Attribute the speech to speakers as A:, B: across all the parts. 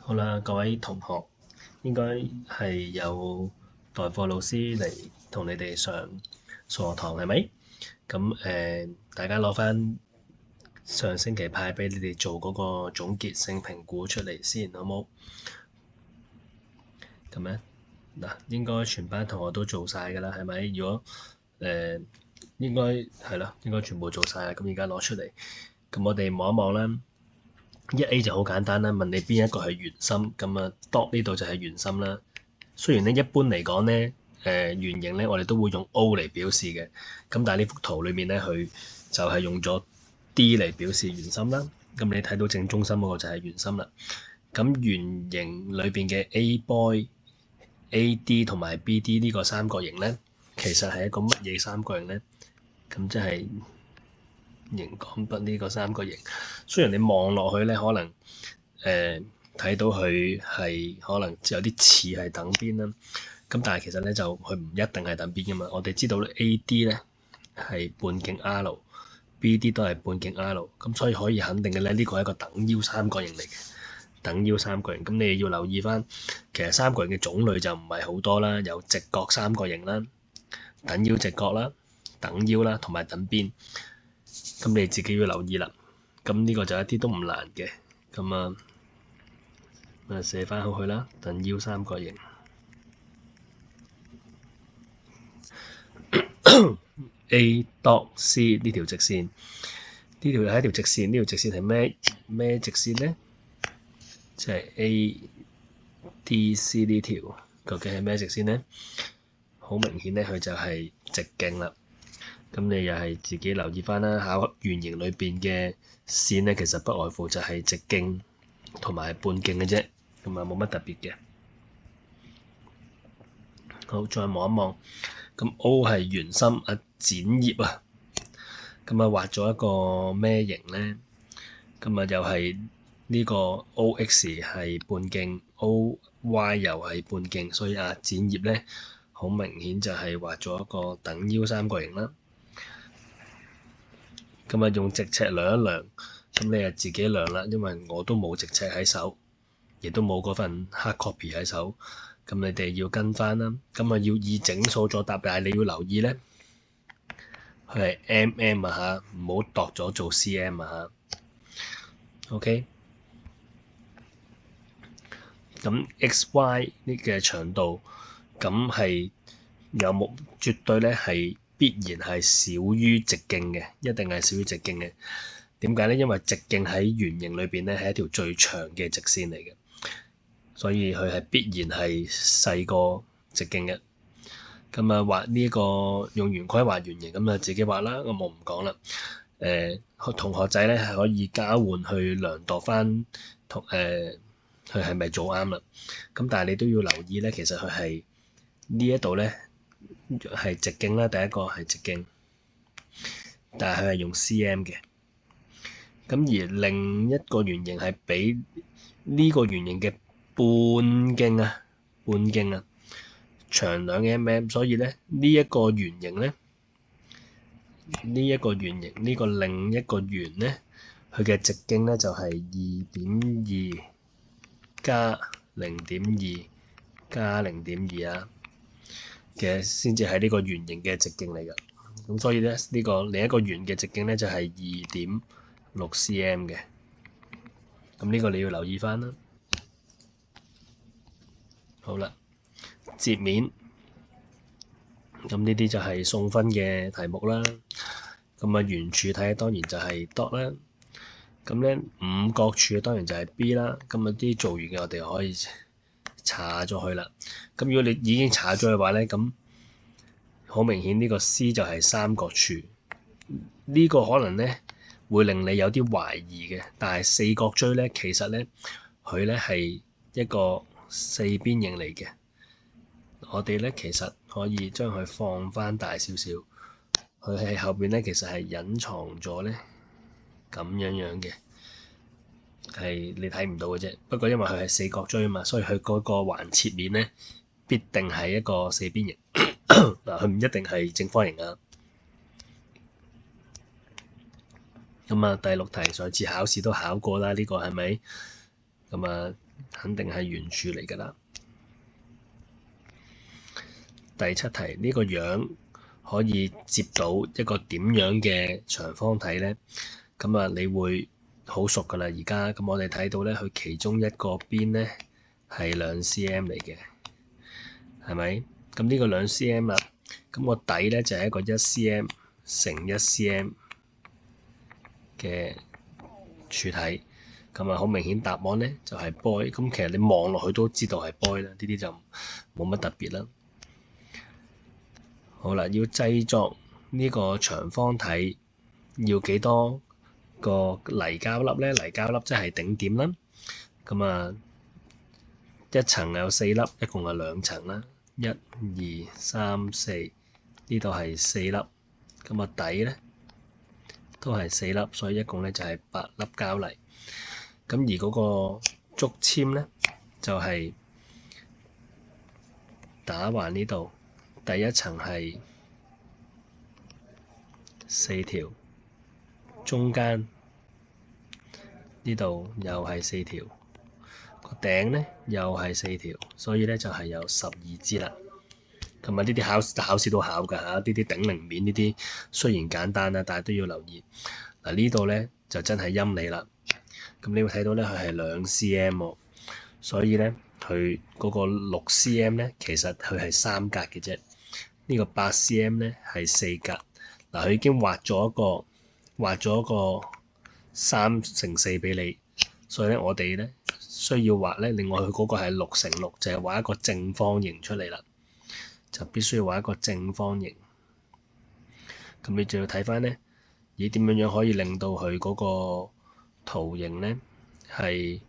A: 好啦，各位同學，應該係有代課老師嚟同你哋上數學堂，係咪？咁大家攞翻上星期派俾你哋做嗰個總結性評估出嚟先，好冇？咁咧嗱，應該全班同學都做晒㗎啦，係咪？如果應該係咯，應該全部做晒啦。咁而家攞出嚟，咁我哋望一望啦。1A 就好簡單啦，問你邊一個係圓心，咁啊 dot 呢度就係圓心啦。雖然咧一般嚟講咧，圓形咧我哋都會用 O 嚟表示嘅，咁但係呢幅圖裏面咧佢就係用咗 D 嚟表示圓心啦。咁你睇到正中心嗰個就係圓心啦。咁圓形裏邊嘅 A boy、AD 同埋 BD 呢個三角形咧，其實係一個乜嘢三角形咧？咁即係熒光筆呢個三角形，雖然你望落去咧，可能睇到佢係可能有啲似係等邊啦，咁但係其實咧就佢唔一定係等邊噶嘛。我哋知道咧 AD 咧係半徑 R，BD 都係半徑 R，咁所以可以肯定嘅咧，呢個係一個等腰三角形嚟嘅。等腰三角形，咁你要留意翻，其實三角形嘅種類就唔係好多啦，有直角三角形啦、等腰直角啦、等腰啦同埋等邊。咁你自己要留意啦。咁呢個就一啲都唔難嘅。咁寫翻好佢啦。等腰三角形A dot C 呢條直線，呢條係一條直線。呢條直線係咩直線呢？即係 ADC 呢條，究竟係咩直線呢？好明顯咧，佢就係直徑啦。咁你又係自己留意翻啦。考圓形裏邊嘅線咧，其實不外乎就係直徑同埋半徑嘅啫，咁冇乜特別嘅。好，再望一望，咁 O 係圓心剪葉啊，咁畫咗一個咩形咧？咁又係呢個 OX 係半徑，OY 又係半徑，所以剪葉咧好明顯就係畫咗一個等腰三角形啦。咁用直尺量一量，咁你就自己量啦，因為我都冇直尺喺手，亦都冇嗰份 hard copy 喺手，咁你哋要跟翻啦。咁要以整數作答，但係你要留意咧，佢係 mm 唔好度咗做 cm OK， 咁 xy 呢嘅長度，咁係有冇絕對咧係必然係少於直徑嘅，一定係少於直徑嘅。點解咧？因為直徑喺圓形裏邊咧係一條最長嘅直線嚟嘅，所以佢係必然係細過直徑嘅。咁畫呢個用圓規畫圓形，咁自己畫啦，我唔講啦。同學仔咧係可以交換去量度翻同佢係咪做啱啦。咁但係你都要留意咧，其實佢係呢一度咧係直徑啦，第一個係直徑，但係佢係用 cm 嘅。咁而另一個圓形係比呢個圓形嘅半徑長2 mm， 所以咧呢一個圓形咧，呢一個圓形呢個另一個圓咧，佢嘅直徑咧就係 2.2 加 0.2 加 0.2嘅先至係呢個圓形嘅直徑嚟㗎。咁所以咧呢個另一個圓嘅直徑咧就係 2.6 cm 嘅。咁呢個你要留意翻啦。好啦，截面，咁呢啲就係送分嘅題目啦。咁圓柱體當然就係 dot 啦。咁咧五角柱當然就係 B 啦。咁啲做完嘅我哋可以查咗去啦。咁如果你已經查咗嘅話咧，咁好明顯呢個 C 就係三角柱。呢個可能咧會令你有啲懷疑嘅，但係四角錐咧其實咧佢咧係一個四邊形嚟嘅。我哋咧其實可以將佢放翻大少少，佢喺後邊咧其實係隱藏咗咧咁樣嘅，係你睇唔到嘅啫。不過因為佢係四角錐啊嘛，所以佢嗰個橫切面咧必定係一個四邊形。嗱，佢唔一定係正方形啊。咁第六題上次考試都考過啦，呢個係咪？咁肯定係圓柱嚟㗎啦。第7題呢個樣可以接到一個點樣嘅長方體呢？咁啊，你會好熟㗎啦。而家咁我哋睇到咧，佢其中一個邊咧係2cm 嚟嘅，係咪？咁呢個2cm啦，咁個底咧就係一個1cm乘1cm嘅柱體。咁啊，好明顯答案咧就係 boy。咁其實你望落去都知道係 boy 啦，呢啲就冇乜特別啦。好啦，要製作呢個長方體要幾多個泥膠粒咧？泥膠粒即係頂點啦。咁啊，一層有4粒，一共係2層啦。1、2、3、4，呢度係4粒。咁啊，底咧都係4粒，所以一共咧就係8粒膠泥。咁而嗰個竹籤咧就係打橫呢度，第一層係4條，中間呢度又係4條，個頂咧又係4條，所以咧就係有12支啦。同埋呢啲考試都考㗎嚇，呢啲頂零面呢啲雖然簡單啦，但係都要留意。嗱，呢度咧就真係陰你啦。咁你會睇到咧，佢係2cm 喎，所以咧佢嗰個6cm咧其實佢係3格嘅啫。呢個8cm咧係4格。嗱，佢已經畫咗一個3×4俾你，所以咧我哋咧需要畫咧，另外佢嗰個係6×6，就係畫一個正方形出嚟啦，就必須要畫一個正方形。咁你就要睇翻咧，點樣可以令到佢嗰個圖形咧係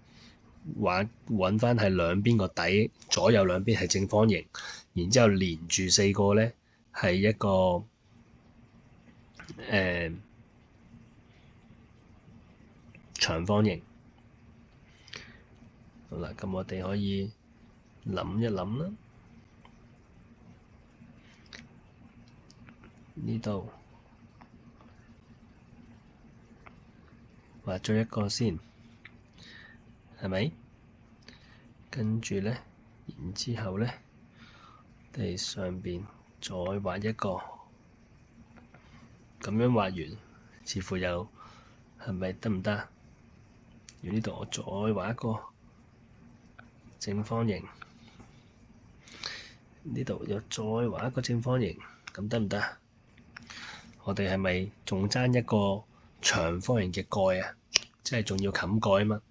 A: 揾翻係兩邊個底，左右兩邊係正方形，然之後連住4個咧係一個長方形。好啦，咁我哋可以諗一諗啦。呢度畫咗一個先，係咪？跟住咧，然之後咧，地上邊再畫一個，咁樣畫完，似乎又係咪得唔得？而呢度我再畫一個正方形，呢度又再畫一個正方形，咁得唔得？我哋係咪仲爭一個長方形嘅蓋啊？即係仲要冚蓋啊嘛。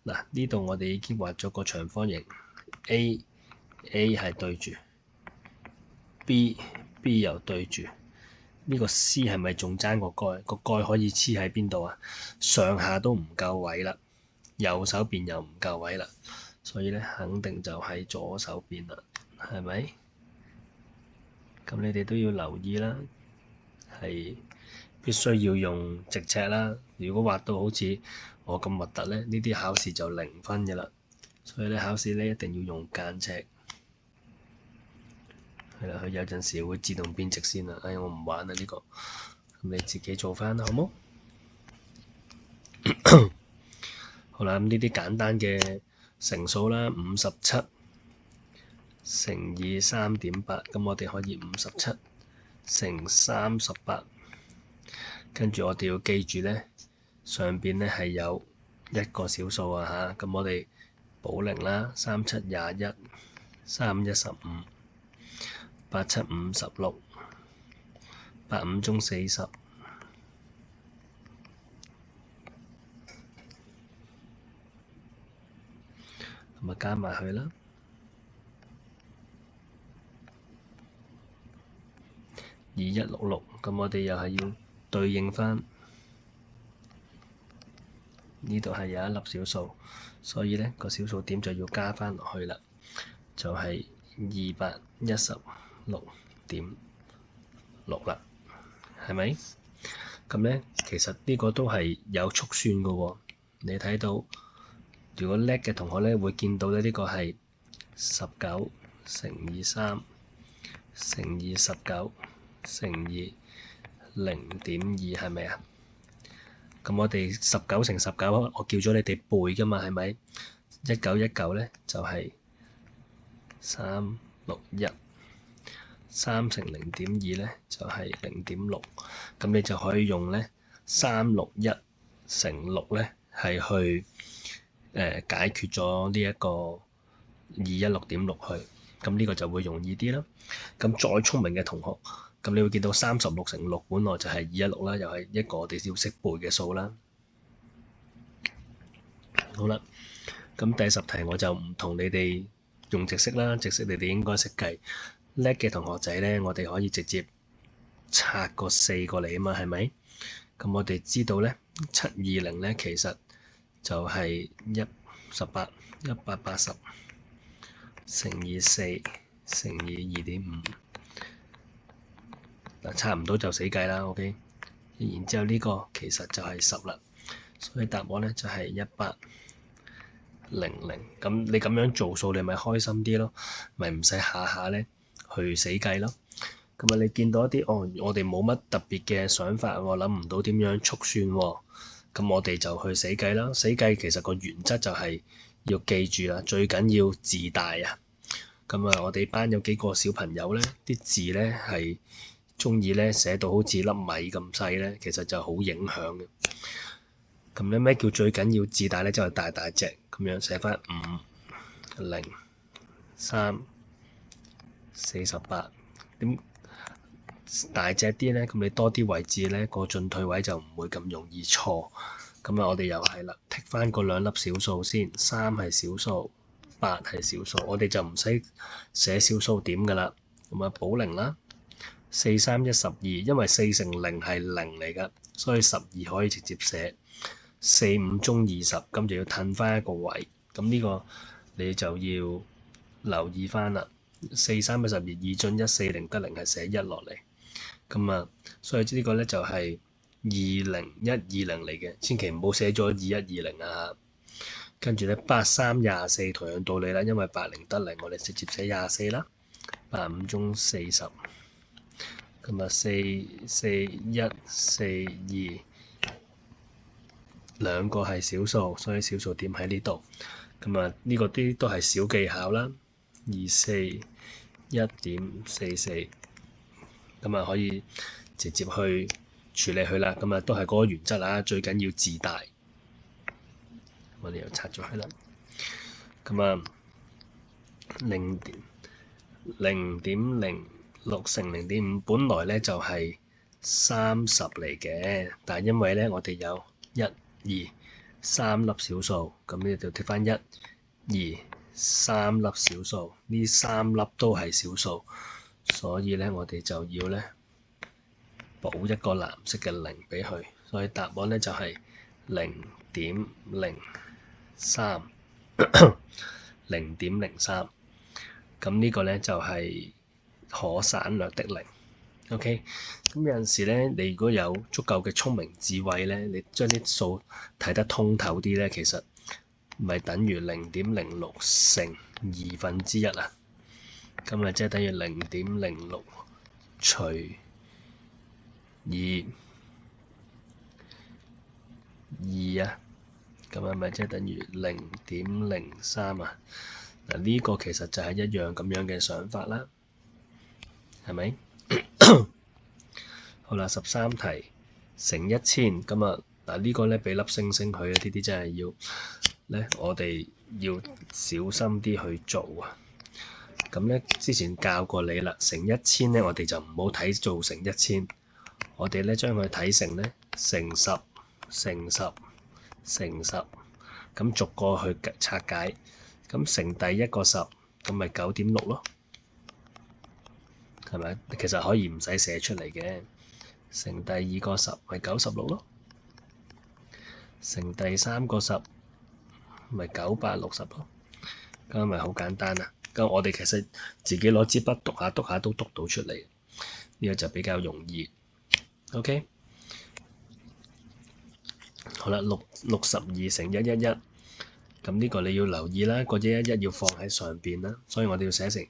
A: 嗱，呢度我哋已經畫咗個長方形 A 係對住 B 又對住。呢個 C 係咪仲爭個蓋？個蓋可以黐喺邊度啊？上下都唔夠位啦，右手邊又唔夠位啦，所以咧肯定就喺左手邊啦，係咪？咁你哋都要留意啦，係必須要用直尺啦。如果畫到好似我咁核突咧，呢啲考試就0分嘅啦。所以咧考試咧一定要用間尺。係啦，佢有陣時會自動變直線啦。我唔玩啦呢個，咁你自己做翻啦，好冇？好啦，咁呢啲簡單嘅乘數啦，57乘以3.8，咁我哋可以57乘38。跟住我哋要記住咧，上邊咧係有一個小數啊嚇，咁我哋補0啦，37 21 35 15 87 56 85中40，咁啊加埋佢啦，2166，咁我哋又係要對應翻呢度係有一粒小數，所以咧個小數點就要加翻落去啦，就係216.6啦，係咪？咁咧其實呢個都係有速算嘅喎，你睇到如果叻嘅同學咧會見到咧，呢個係19乘以3乘以19乘以0.2，係咪啊？咁我哋19乘19，我叫咗你哋背㗎嘛，係咪？ 1919咧就係361，3乘0.2咧就係0.6，咁你就可以用咧361乘6咧係去解決咗呢一個216.6去，咁呢個就會容易啲啦。咁再聰明嘅同學，咁你會見到36乘6本來就係216啦，又係一個我哋要識背嘅數啦。好啦，咁第10題我就唔同你哋用直式啦，直式你哋應該識計。叻嘅同學仔咧，我哋可以直接拆個4過嚟啊嘛，係咪？咁我哋知道咧，720咧其實就係180乘以4乘以2.5，嗱拆唔到就死計啦 ，OK。然之後呢個其實就係10啦，所以答案咧就係1800。咁你咁樣做數，你咪開心啲咯，咪唔使下下咧去死計咯。咁啊，你見到一啲我哋冇乜特別嘅想法，我諗唔到點樣速算喎，咁我哋就去死計啦。死計其實個原則就係要記住啦，最緊要字大啊。咁啊，我哋班有幾個小朋友咧，啲字咧係中意咧寫到好似粒米咁細咧，其實就好影響嘅。咁咧咩叫最緊要字大咧？就係大大隻咁樣寫翻50348，點大隻啲咧？咁你多啲位置咧，個進退位就唔會咁容易錯。咁啊，我哋又係啦，剔翻嗰兩粒小數先，3係小數，8係小數，我哋就唔使寫小數點噶啦。咁啊，補零啦，4 3 1 12，因為4乘0係0嚟噶，所以12可以直接寫。4 5中20，咁就要褪翻一個位，咁呢個你就要留意翻啦。4 3 1 12，2進1 4 0得0係寫1落嚟，咁啊，所以呢個咧就係20120嚟嘅，千祈唔好寫咗2120啊。跟住咧8 3 24，同樣道理啦，因為80得0，我哋直接寫24啦。8 5中40，咁啊4 4 1 4 2。兩個係小數，所以小數點喺呢度。咁啊，呢個啲都係小技巧啦。241.44，咁啊可以直接去處理佢啦。咁啊都係嗰個原則啦，最緊要字大。我哋又拆咗佢啦。咁啊0.06乘0.5，本來咧就係30嚟嘅，但係因為咧我哋有1、2、3粒小數，咁你就剔翻1、2、3粒小數，呢3粒都係小數，所以咧我哋就要咧補一個藍色嘅0俾佢，所以答案咧就係0.03，0.03。咁呢個咧就係可省略的0。OK，咁有陣時咧，你如果有足夠嘅聰明智慧咧，你將啲數睇得通透啲咧，其實咪等於0.06乘1/2啊。咁咪即係等於0.06除2啊。咁啊，咪即係等於0.03啊。嗱，呢個其實就係一樣咁樣嘅想法啦，係咪？好啦，13題乘1000，咁啊嗱呢個咧俾粒星星佢，呢啲真係要咧，我哋要小心啲去做啊。咁咧之前教過你啦，乘1000咧，我哋就唔好睇做乘1000，我哋咧將佢睇成咧乘10乘10乘10，咁逐個去拆解。咁乘第一個10，咁咪9.6咯，係咪？其實可以唔使寫出嚟嘅。乘第二個10咪96咯，乘第三個10咪960咯，咁咪好簡單啊！咁我哋其實自己攞支筆篤下篤下都篤到出嚟，呢個就比較容易。OK， 好啦，62乘111，咁呢個你要留意啦，個111要放喺上邊啦，所以我哋要寫成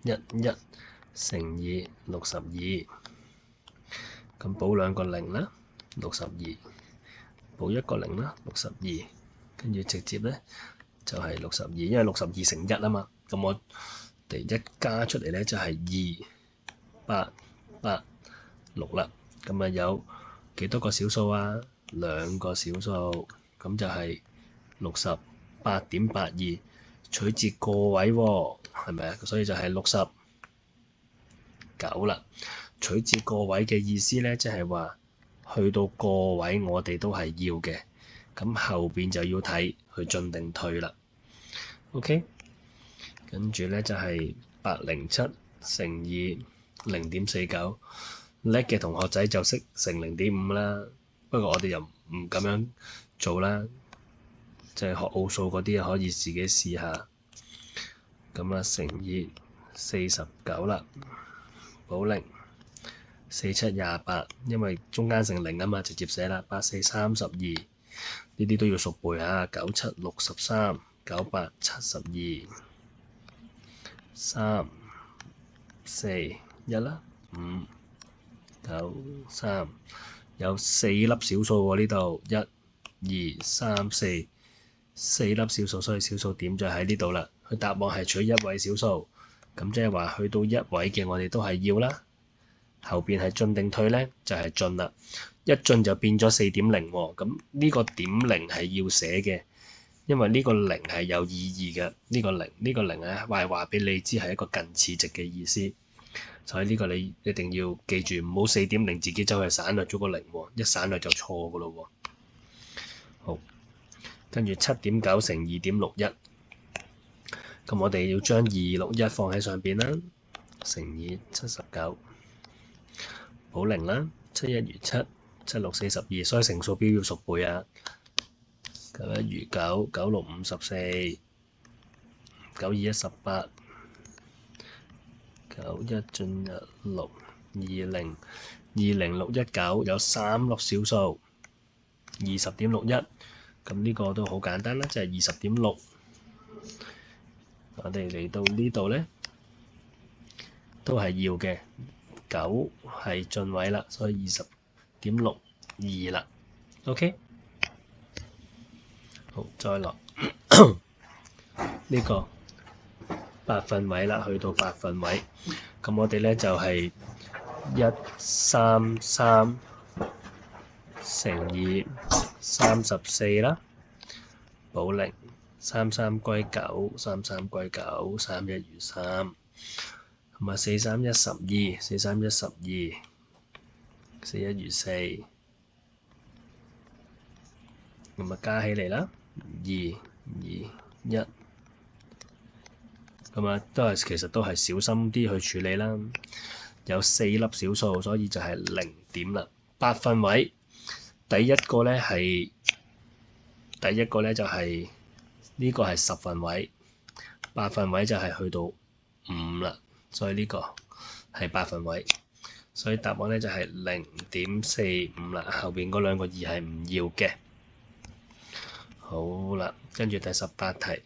A: 111乘以62。咁補兩個0啦，62，補一個0啦，62，跟住直接咧就係62，因為62乘1啊嘛，咁我哋一加出嚟咧就係2、8、8、6啦。咁啊有幾多個小數啊？2個小數，咁就係68.82，取自個位喎，係咪啊？所以就係69啦。取自個位嘅意思咧，即係話去到個位我哋都係要嘅，咁後邊就要睇去進定退啦。OK， 跟住咧就係807乘以0.49，叻嘅同學仔就識乘0.5啦。不過我哋又唔咁樣做啦，就係學奧數嗰啲可以自己試下。咁啊乘以49啦，補0。47 28，因為中間乘0啊嘛，直接寫啦。84 32，呢啲都要熟背啊。97 63， 98 72， 3 4 1啦，5 9 3，有4粒小數喎呢度，1 2 3 4， 4粒小數，所以小數點就喺呢度啦。佢答案係取一位小數，咁即係話去到一位嘅我哋都係要啦。後邊係進定退咧，就係進啦。一進就變咗4.0喎，咁呢個點0係要寫嘅，因為呢個0係有意義嘅。呢個0咧，係話俾你知係一個近似值嘅意思，所以呢個你一定要記住，唔好4.0自己走去省略咗個0喎，一省略就錯噶咯喎。好，跟住7.9乘2.61，咁我哋要將261放喺上邊啦，乘以79。補0啦，7 1如7， 7 6 42，所以乘數表要熟背啊。9 1如9， 9 6 54， 9 2 1 18， 9 1進入6 20 20 6 1 9，有3粒小數 20.61， 咁呢個都好簡單啦，就係 20.6。我哋嚟到呢度咧，都係要嘅。9係進位啦，所以 20.62 啦。OK， 好，再落呢個百分位啦，去到百分位，咁我哋咧就係133乘以34啦，補0。33歸9， 33歸9， 31如3。咁啊，43 1 12， 43 1 12， 41如4，咁啊加起嚟啦，2 2 1，咁啊其實都係小心啲去處理啦。有4粒小數，所以就係0點啦。百分位第一個咧就係呢個係10分位，百分位就係去到5啦。所以呢個係百分位，所以答案咧就係 0.45 啦。後邊嗰兩個2係唔要嘅。好啦，跟住第18題，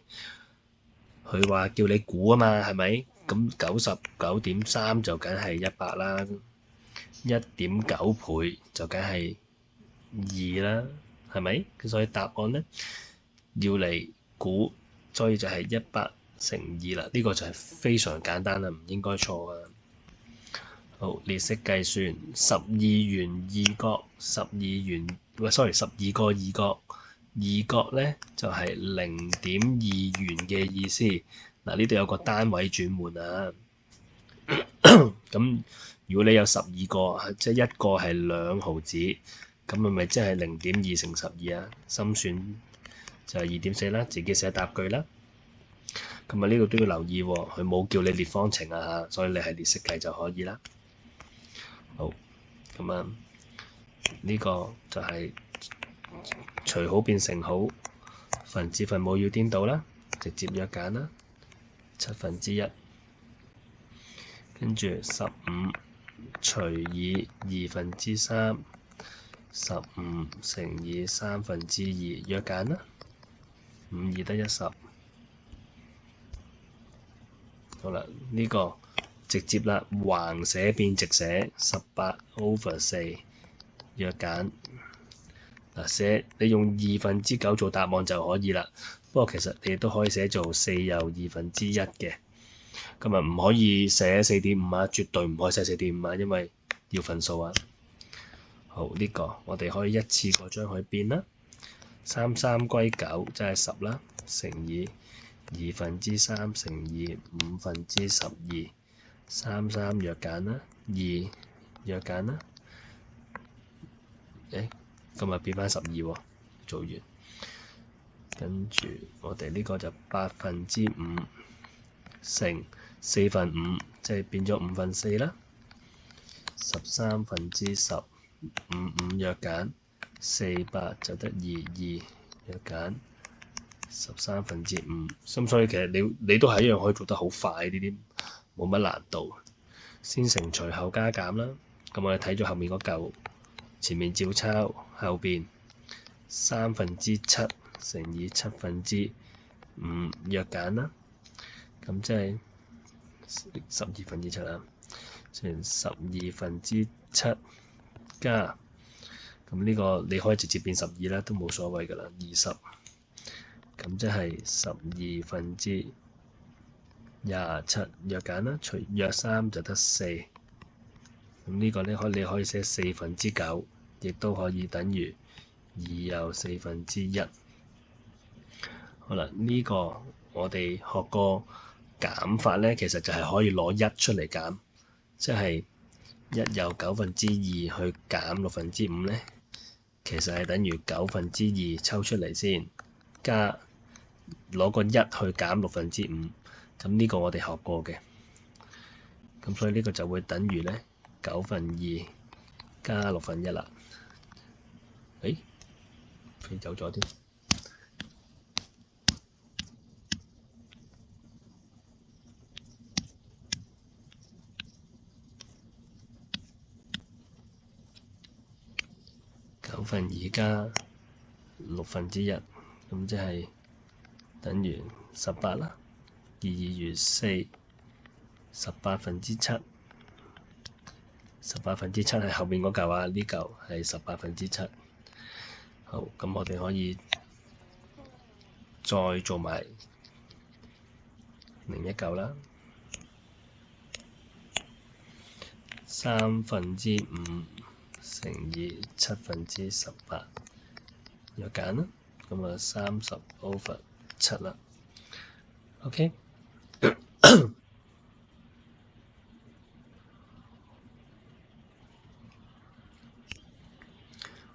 A: 佢話叫你估啊嘛，係咪？咁99.3就梗係100啦，1.9 倍就梗係2啦，係咪？所以答案咧要嚟估，所以就係100乘2啦，呢個就係非常簡單啦，唔應該錯啊。好，列式計算，12元二角，12元，12個二角，二角咧就係0.2元嘅意思。嗱，呢度有個單位轉換啊。咁如果你有12個，即係一個係2毫子，咁係咪即係0.2乘12啊？心算就係2.4啦，自己寫答句啦。咁啊，呢度都要留意喎，佢冇叫你列方程啊嚇，所以你係列式計就可以啦。好，咁啊，呢個就係除好變乘好，分子分母要顛倒啦，直接約簡啦，1/7，跟住15除以2/3，15乘以3/2，約簡啦，5 2得10。好啦，呢個直接啦，橫寫變直寫，18/4，約簡嗱，寫你用9/2做答案就可以啦。不過其實你都可以寫做4又1/2嘅。咁啊唔可以寫4.5啊，絕對唔可以寫4.5啊，因為要分數啊。好，呢個我哋可以一次過將佢變啦。3 3歸9，即係10啦，乘以2/3乘以5/12，3 3約減啦，2約減啦。今日變翻12喎，做完。跟住我哋呢個就5/8乘4/5，即係變咗5/4啦。13/10，5 5約減4/8就得2約減13/5。咁所以其實你都係一樣可以做得好快，呢啲冇乜難度。先乘除後加減啦。咁我哋睇咗後面嗰嚿，前面照抄，後邊3/7乘以7/5約減啦。咁即係12/7啦，乘12/7加，咁呢個你可以直接變12啦，都冇所謂噶啦，20。咁即係12/27約減啦，除約3就得4。咁呢個咧你可以寫4/9，亦都可以等於2又1/4。好啦，呢個我哋學過減法咧，其實就係可以攞1出嚟減，即係1又9/2去減6/5咧，其實係等於9/2抽出嚟先，加攞個1去減6/5。咁呢個我哋學過嘅，咁所以呢個就會等於咧9/2加6/1啦。飛走咗啲。9/2加1/6，咁即係等於18啦。2 2如4，18/7。18/7係後面嗰嚿啊，呢嚿係18/7。好，咁我哋可以再做埋另一嚿啦。3/5乘以7/18約減啦，咁啊30/7啦。OK。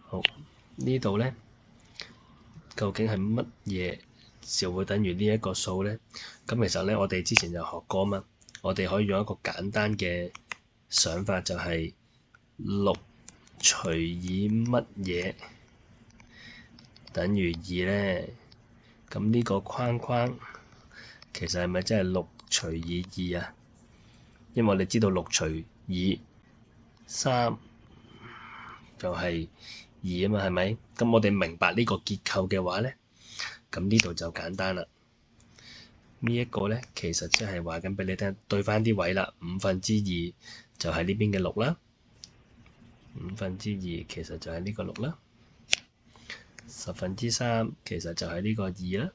A: 好，呢度咧究竟係乜嘢就會等於呢一個數咧？咁其實咧，我哋之前就學過嘛，我哋可以用一個簡單嘅想法，就係6除以乜嘢等於2咧？咁呢個框框其實係咪真係6除以2啊？因為我哋知道6除以3就係2啊嘛，係咪？咁我哋明白呢個結構嘅話咧，咁呢度就簡單啦。呢一個咧，其實即係話緊俾你聽，對翻啲位啦。2/5就係呢邊嘅6啦，2/5其實就係呢個6啦。10/3其實就係呢個2啦，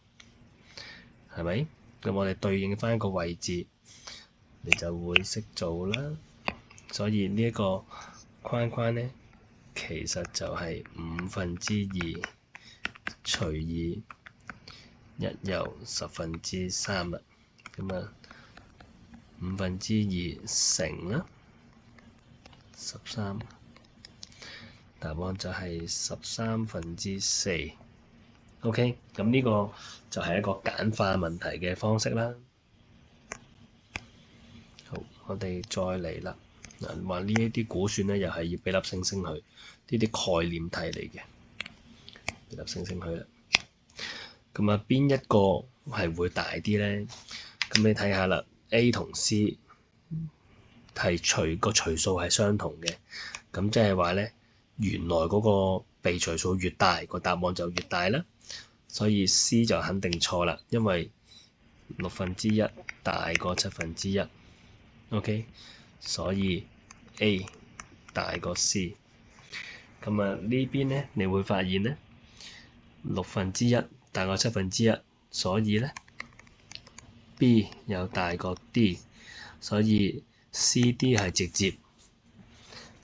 A: 係咪？咁我哋對應翻個位置，你就會識做啦。所以呢一個框框咧，其實就係2/5除以1又10/3啦。咁啊2/5乘啦13，答案就係13/4。OK，咁呢個就係一個簡化問題嘅方式啦。好，我哋再嚟啦。嗱，話呢一啲估算咧，又係要俾粒星星去，呢啲概念題嚟嘅，俾粒星星去啦。咁啊，邊一個係會大啲咧？咁你睇下啦 ，A 同 C 係個除數係相同嘅，咁即係話咧，原來嗰個被除數越大，個答案就越大啦。所以 C 就肯定錯啦，因為1/6大過1/7。OK，所以 A 大過 C。咁啊呢邊咧，你會發現咧1/6大過1/7，所以咧 B 又大過 D，所以 CD 係直接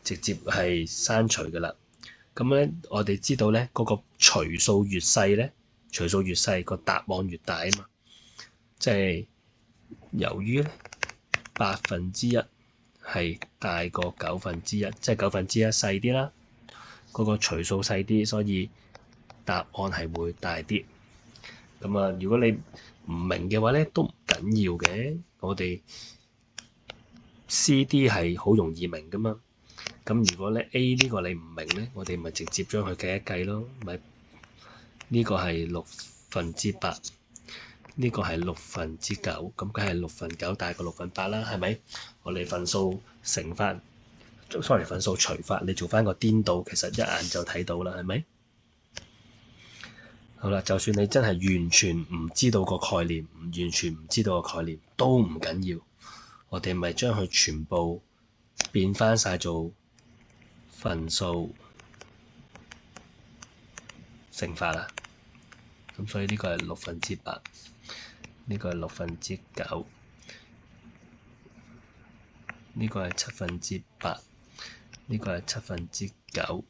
A: 係刪除㗎啦。咁咧，我哋知道咧嗰個除數越細咧，除數越細個答案越大啊嘛。即係由於咧1/8係大過1/9，即係1/9細啲啦。嗰個除數細啲，所以答案係會大啲。咁啊，如果你唔明嘅話咧，都唔緊要嘅。我哋 CD 係好容易明噶嘛。咁如果咧 A 呢個你唔明咧，我哋咪直接將佢計一計咯。咪呢個係8/6，呢個係9/6，咁梗係9/6大過8/6啦，係咪？我哋份數乘法，sorry，份數除法，你做翻個顛倒，其實一眼就睇到啦，係咪？好啦，就算你真係完全唔知道個概念，完全唔知道個概念都唔緊要，我哋咪將佢全部變翻晒做份數乘法啦。咁所以呢個係8/6，呢個係9/6，呢個係8/7，呢個係9/7。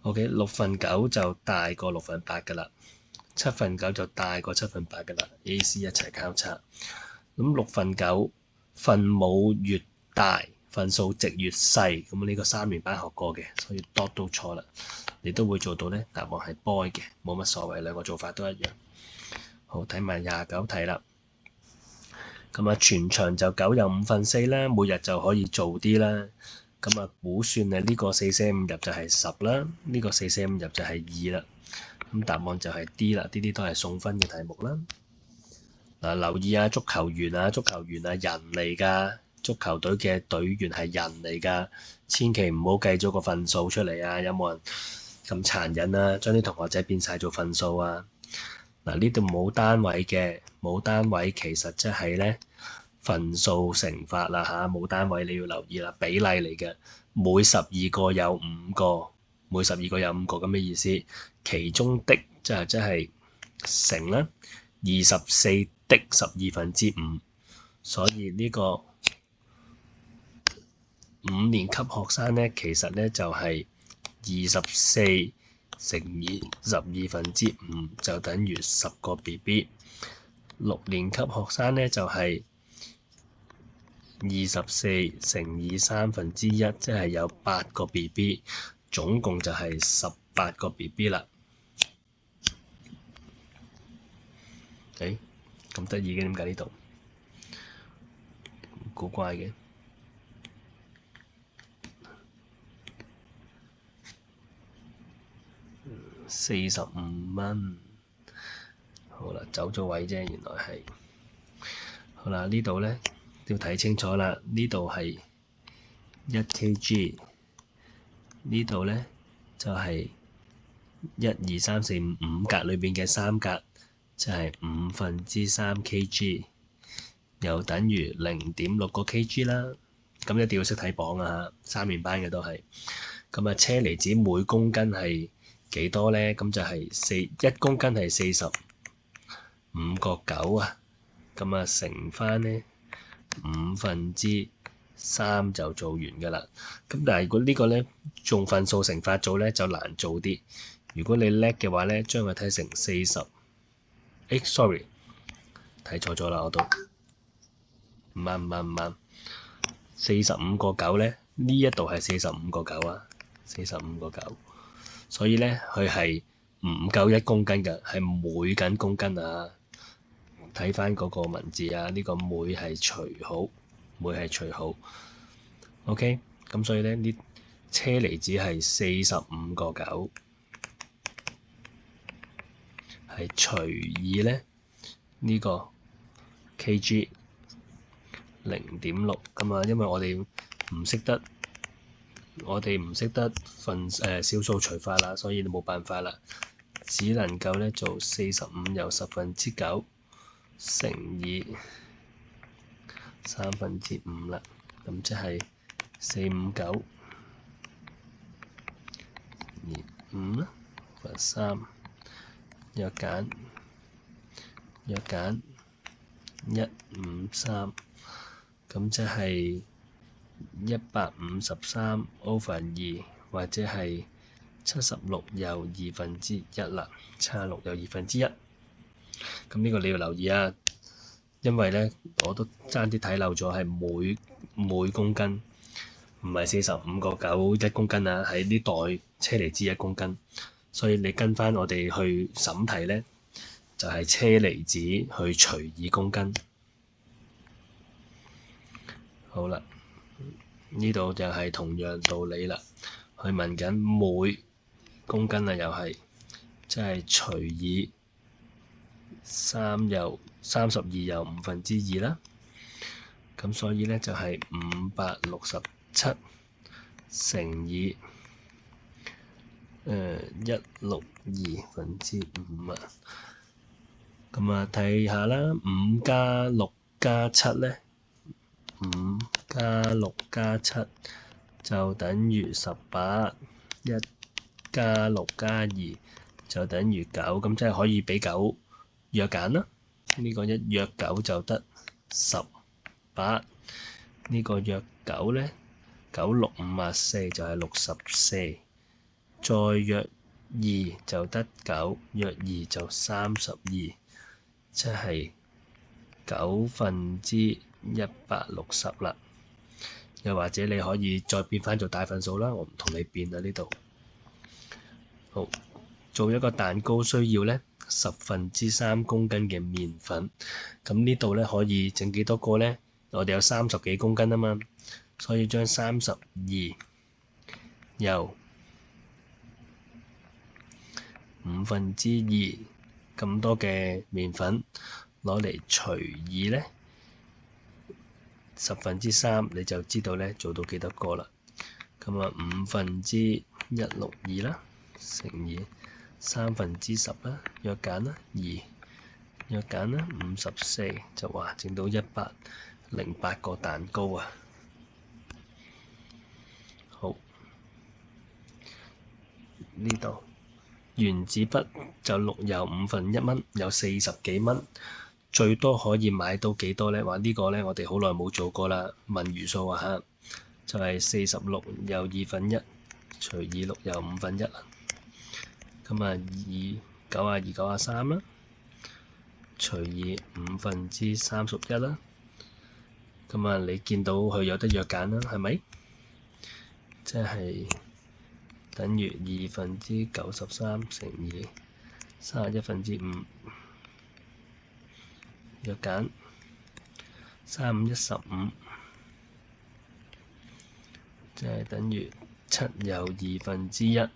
A: OK，9/6就大過8/6㗎啦，9/7就大過8/7㗎啦。A、C 一齊交叉。咁9/9分母越大，份數值越細。咁呢個3年班學過嘅，所以都錯啦。你都會做到咧，答案係 boy 嘅，冇乜所謂，兩個做法都一樣。好，睇埋29題啦。咁啊，全場就9有5/4啦，每日就可以做啲啦。咁啊，估算啊，呢個4捨5入就係10啦，呢個4捨5入就係2啦。咁答案就係 D 啦，呢啲都係送分嘅題目啦。嗱，留意啊，足球員啊，人嚟㗎，足球隊嘅隊員係人嚟㗎，千祈唔好計咗個分數出嚟啊！有冇人咁殘忍啊？將啲同學仔變晒做分數啊！嗱，呢度冇單位嘅，冇單位其實即係咧分數乘法啦嚇，冇單位你要留意啦，比例嚟嘅，每12個有5個，每12個有5個咁嘅意思，其中的即係乘啦，24的12/5，所以呢個5年級學生咧，其實咧就係24乘以12/5就等於10個 BB。6年級學生咧就係24乘以1/3，即係有8個 BB，總共就係18個 BB 啦。咁得意嘅，點解呢度？古怪嘅。45蚊。好啦，走咗位啫，原來係。好啦，呢度咧要睇清楚啦，呢度係1 kg，呢度咧就係1、2、3、4、5格裏邊嘅3格，就係3/5 kg，又等於0.6個 kg 啦。咁一定要識睇磅啊嚇，3年班嘅都係。咁啊，車厘子每公斤係幾多咧？咁就係1公斤係45個9啊。咁啊，乘翻咧5/3就做完㗎啦。咁但係如果呢個咧用份數乘法做咧就難做啲。如果你叻嘅話咧，將佢睇成40，sorry， 睇錯咗啦，我都唔啱。45個9咧，呢一度係45個9啊，45個9，所以咧佢係唔夠1公斤㗎，係每緊公斤啊。睇翻嗰個文字啊，呢個每係除號，OK，咁所以咧呢車厘子係45個9，係除以咧呢個 kg 0.6咁啊，因為我哋唔識得小數除法啦，所以你冇辦法啦，只能夠咧做45有9/10乘以5/3啦，咁即係459 5啦，罰3，約減153，咁即係153/2，或者係76又1/2啦，76又1/2。咁呢個你要留意啊，因為咧我都爭啲睇漏咗，係每公斤，唔係45.91公斤啊，係呢袋車厘子1公斤，所以你跟翻我哋去審題咧，就係車厘子去除以公斤。好啦，呢度就係同樣道理啦，佢問緊每公斤啊，又係即係除以32又2/5啦，咁所以咧就係567乘以162/5啊。咁啊睇下啦，5加6加7咧，5加6加7就等於18，1加6加2就等於9，咁即係可以俾9約減啦。呢個一約9就得18，呢個約9咧9×6=54就係64，再約2就得9，約2就32，即係1/960啦。又或者你可以再變翻做大份數啦，我唔同你變啦呢度。好，做一個蛋糕需要咧3/10公斤嘅麵粉，咁呢度咧可以整幾多個咧？我哋有30幾公斤啊嘛，所以將32由2/5咁多嘅麵粉攞嚟除以咧3/10，你就知道咧做到幾多個啦。咁啊1/5啦，乘以3/10啦，約減啦2，約減啦54，就話整到108個蛋糕啊！好，呢度原子筆就6又1/5，有40幾蚊，最多可以買到幾多咧？話呢個咧我哋好耐冇做過啦，問餘數啊嚇，就係46又1/2除以6又1/5啦。咁啊2×9=2×3啦，除以1/5啦。咁啊，你見到佢有得約減啦，係咪？即係等於2/93乘以31/5，約減3×5=15，即係等於7又1/2。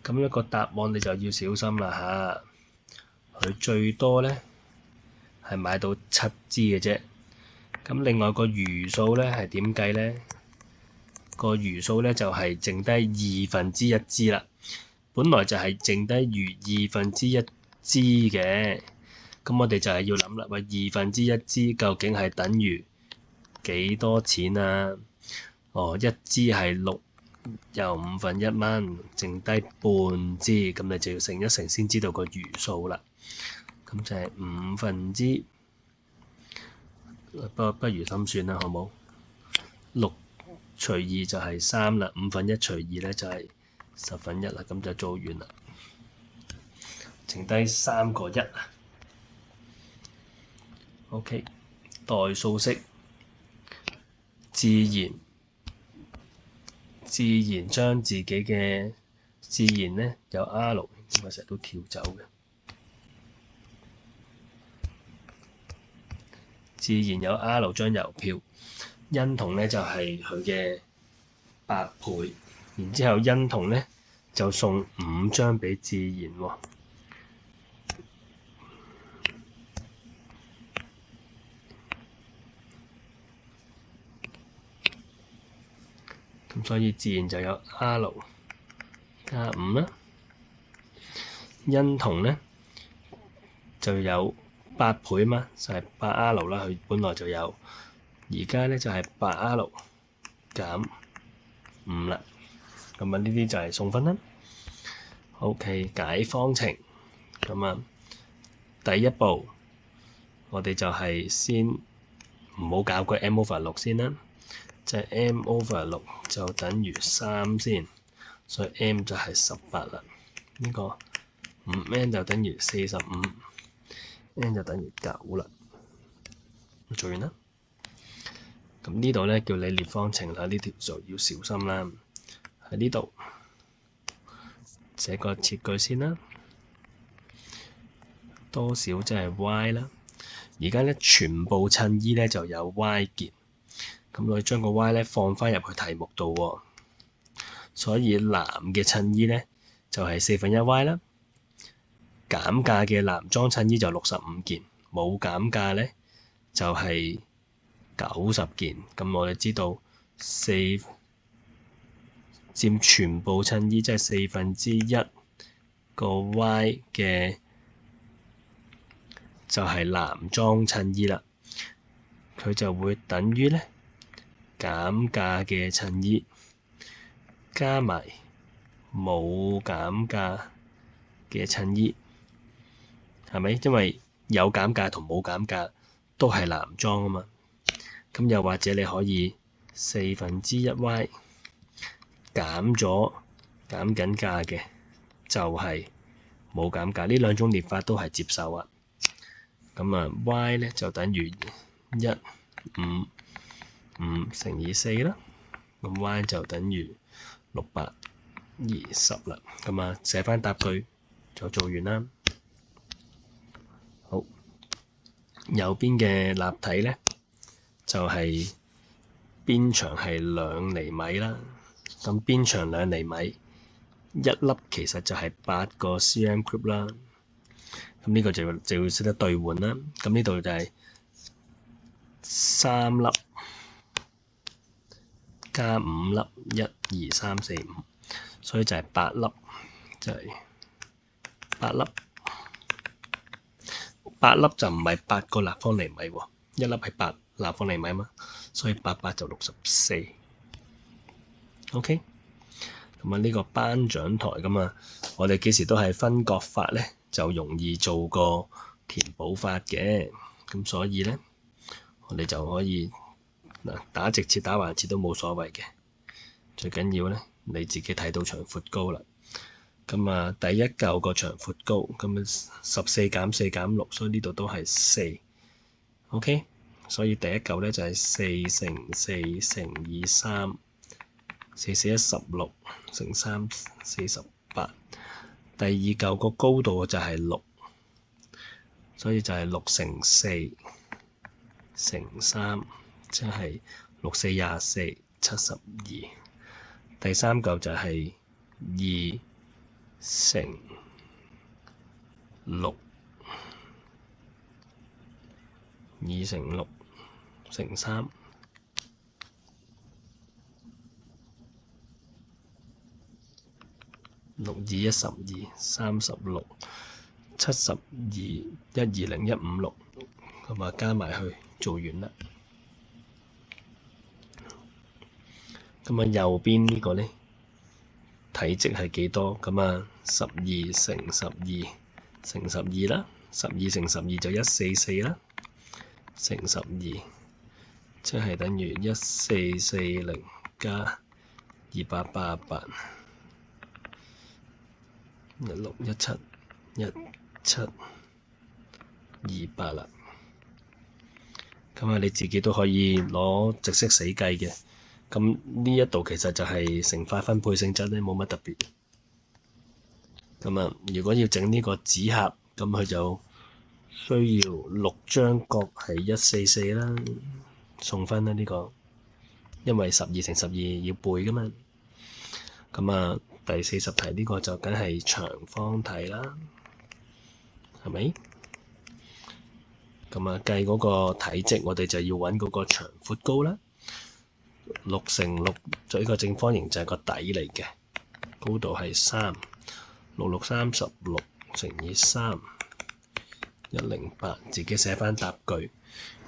A: 咁一個答案你就要小心啦嚇，佢最多咧係買到7支嘅啫。咁另外個餘數咧係點計咧？個餘數咧就係剩低1/2支啦。本來就係剩低餘1/2支嘅，咁我哋就係要諗啦，喂1/2支究竟係等於幾多錢啊？哦，一支係6又1/5，剩低半支，咁你就要乘一乘先知道個餘數啦。咁就係5/5，不如心算啦，好冇？6除2就係3啦，1/5除2咧就係1/10啦，咁就做完啦，剩低3個1啊。OK， 代數式自然將自己嘅自然咧有 R， 點解成日都跳走嘅？自然有 R 張郵票，欣桐咧就係佢嘅8倍，然之後欣桐咧就送5張俾自然喎。咁所以自然就有 R 加5啦，欣桐咧就有8倍嘛，就係8R啦，佢本來就有，而家咧就係8R減5啦，咁啊呢啲就係送分啦。OK， 解方程咁啊，第一步我哋就係先唔好搞個 m/6 先啦，即係 m/6 就等於3先，所以 m 就係18啦。呢個5n 就等於45，n 就等於9啦。做完啦。咁呢度咧叫你列方程啦，呢條就要小心啦。喺呢度寫個設句先啦，多少即係 y 啦。而家咧全部襯衣咧就有 y 結，咁我哋將個 y 咧放翻入去題目度喎。所以男嘅襯衣咧就係1/4y 啦。減價嘅男裝襯衣就65件，冇減價咧就係90件。咁我哋知道4佔全部襯衣即係1/4個 y 嘅就係男裝襯衣啦。佢就會等於咧減價嘅襯衣加埋冇減價嘅襯衣，係咪？因為有減價同冇減價都係男裝啊嘛。咁又或者你可以1/4y 減緊價嘅就係冇減價，呢兩種列法都係接受啊。咁啊 y 咧就等於155乘以4啦，咁 y 就等於620啦。咁啊寫翻答句就做完啦。好，右邊嘅立體咧就係邊長係2厘米啦。咁邊長2厘米，一粒其實就係8個 cm cube 啦。咁呢個就要識得兌換啦。咁呢度就係3粒加5粒，1、2、3、4、5，所以就係8粒，就係8粒。8粒就唔係8個立方厘米喎，一粒係8立方厘米嘛，所以8×8就64。OK， 咁啊呢個頒獎台咁啊，我哋幾時都係分割法咧，就容易做個填補法嘅。咁所以咧，我哋就可以嗱打直切打橫切都冇所謂嘅，最緊要咧你自己睇到長闊高啦。咁啊第一嚿個長闊高，咁啊14減4減6，所以呢度都係4。OK， 所以第一嚿咧就係4乘4乘以3。4×4=16，乘348。第二嚿個高度就係6，所以就係6乘4乘3，即係6×4=24，72。第三嚿就係2乘6，2乘6乘3。6×2=12，36，72，120，156，咁啊加埋去做完啦。咁啊右邊呢個咧體積係幾多？咁啊12乘12乘12啦，12乘12就144啦，乘12，即係等於1440加288。16171728啦。咁啊，你自己都可以攞直式死計嘅。咁呢一度其實就係成塊分配性質咧，冇乜特別。咁啊，如果要整呢個紙盒，咁佢就需要6張角係144啦，送分啦呢個，因為12乘12要背噶嘛。咁啊，第40題呢個就梗係長方體啦，係咪？咁啊，計嗰個體積，我哋就要揾嗰個長闊高啦。6乘6就呢個正方形就係個底嚟嘅，高度係3，6×6=36乘以3，108，自己寫翻答句。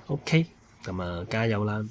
A: OK，咁啊，加油啦！